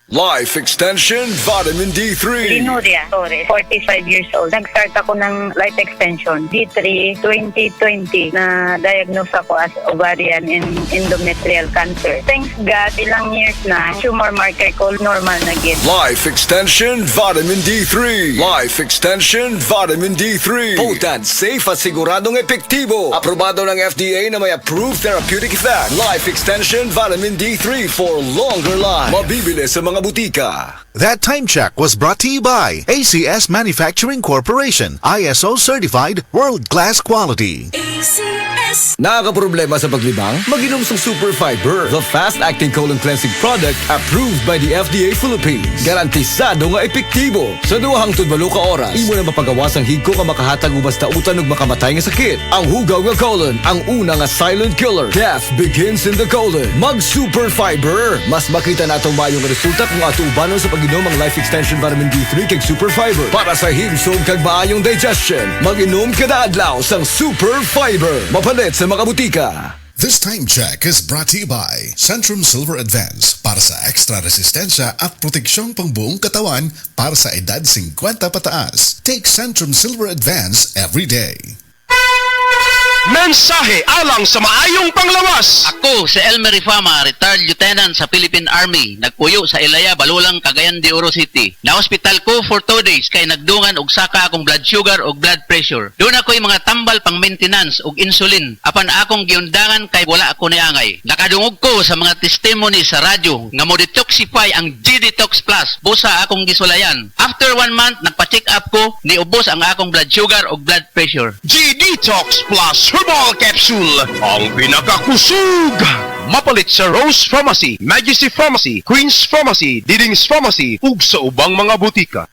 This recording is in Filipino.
Life Extension Vitamin D3. Linuria Torres, 45 years old. Nag-start ako ng life extension, D3, 2020, na diagnose ako as ovarian and endometrial cancer. Thanks God, ilang years na, tumor marker ko normal na gid. Life Extension Vitamin D3. Life Extension Vitamin D3. Potent, safe at siguradong epektibo. Aprobado ng FDA na may approved therapeutic effect. Life Extension Vitamin D3 for longer life. Mabibili sa mga butika. That time check was brought to you by ACS Manufacturing Corporation, ISO certified world-class quality. Nakakaproblema sa paglibang? Mag-inom sa Super Fiber, the fast-acting colon cleansing product approved by the FDA Philippines. Garantisado nga epektibo. Sa 2 hangtod 8 ka oras, imo na mapagawas ang higko ka makahatag ubas tautan ug makamatay nga sakit. Ang hugaw nga colon, ang una nga silent killer. Death begins in the colon. Mag Super Fiber. Mas makita natong mayong resulta kung ato ubanon sa pag-inom ang Life Extension Vitamin D3 kag Super Fiber. Para sa himsog kag maayong digestion, mag-inom kada adlaw sang Super Fiber. Mapalit sa mga butika. This time check is brought to you by Centrum Silver Advance para sa extra resistensya at proteksyong pangbuong katawan para sa edad 50 pataas. Take Centrum Silver Advance every day. Mensahe alang sa maayong panglawas. Ako si Elmer Rifama, retired lieutenant sa Philippine Army. Nagpuyo sa Ilaya, Balulang, Cagayan de Oro City. Na-hospital ko for 2 days kay nagdungan og saka akong blood sugar og blood pressure. Doon ako'y mga tambal pang maintenance og insulin. Apan akong giundangan kay wala ako niangay. Nakadungog ko sa mga testimony sa radyo nga mo detoxify ang G-Detox Plus. Busa akong gisulayan. After 1 month, nagpa-check up ko, niubos ang akong blood sugar og blood pressure. G-Detox Plus Herbal Capsule, ang pinakakusog. Mapalit sa Rose Pharmacy, Majesty Pharmacy, Queen's Pharmacy, Diding's Pharmacy, ug sa ubang mga butika.